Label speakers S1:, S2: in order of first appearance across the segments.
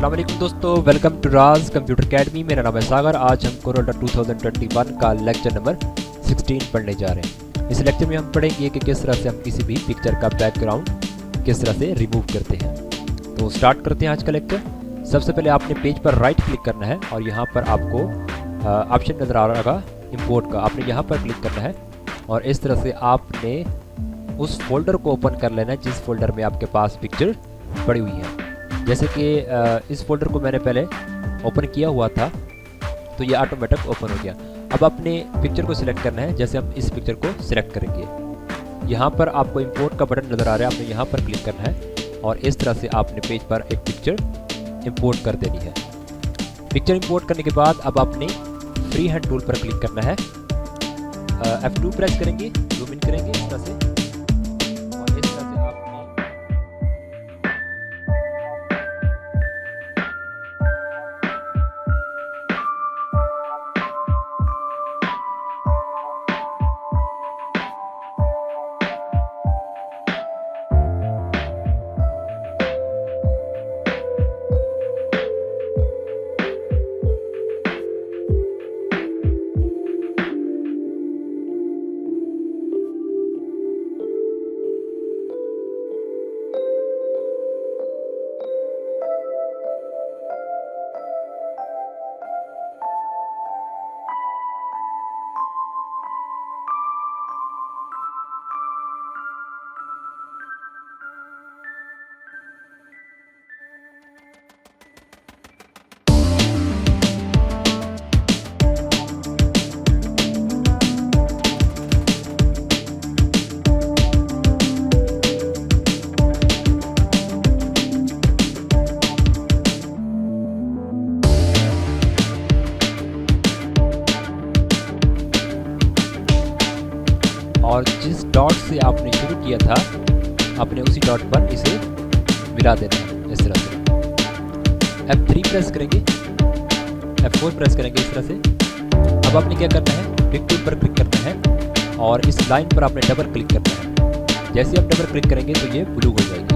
S1: अस्सलाम वालेकुम दोस्तों, welcome to Raj computer academy. मेरा नाम है सागर। आज हम कोरल 2021 का लेक्चर नंबर 16 पढ़ने जा रहे हैं। इस लेक्चर में हम पढ़ेंगे कि किस तरह से हम किसी भी पिक्चर का बैकग्राउंड किस तरह से रिमूव करते हैं। तो स्टार्ट करते हैं आज का लेक्चर। सबसे पहले आपने पेज पर राइट क्लिक करना है और यहाँ पर आपको ऑप्शन नज़र आ रहा होगा इम्पोर्ट का। आपने यहाँ पर क्लिक करना है और इस तरह से आपने उस फोल्डर को ओपन कर लेना है जिस फोल्डर में आपके पास पिक्चर पड़ी हुई है। जैसे कि इस फोल्डर को मैंने पहले ओपन किया हुआ था तो ये ऑटोमेटिक ओपन हो गया। अब अपने पिक्चर को सिलेक्ट करना है। जैसे हम इस पिक्चर को सिलेक्ट करेंगे, यहाँ पर आपको इंपोर्ट का बटन नज़र आ रहा है, आपने यहाँ पर क्लिक करना है और इस तरह से आपने पेज पर एक पिक्चर इंपोर्ट कर देनी है। पिक्चर इंपोर्ट करने के बाद अब आपने फ्री हैंड टूल पर क्लिक करना है। F2 प्रेस करेंगे, जूम इन करेंगे इस तरह से और इस तरह से आपने और जिस डॉट से आपने शुरू किया था आपने उसी डॉट पर इसे मिला देना है इस तरह से। F3 प्रेस करेंगे, F4 प्रेस करेंगे इस तरह से। अब आपने क्या करना है, पिक टूल पर क्लिक करना है और इस लाइन पर आपने डबल क्लिक करना है। जैसे आप डबल क्लिक करेंगे तो ये ब्लू हो जाएगी।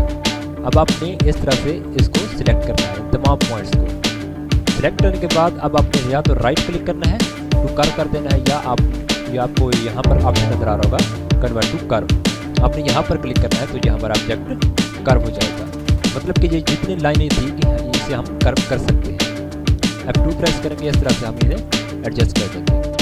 S1: अब आपने इस तरह से इसको सिलेक्ट करना है, तमाम पॉइंट्स को सिलेक्ट करने के बाद अब आपने या तो राइट क्लिक करना है टू कर्व कर देना है, या आपको यहाँ पर ऑप्शन नजर आ रहा होगा कन्वर्ट टू कर्व। आपने यहाँ पर क्लिक करना है तो यहाँ पर ऑब्जेक्ट कर्व हो जाएगा। मतलब कि ये जितनी लाइनें थी कि इसे हम कर्व कर सकते हैं। F2 प्रेस करेंगे, इस तरह से हम इन्हें एडजस्ट कर देंगे।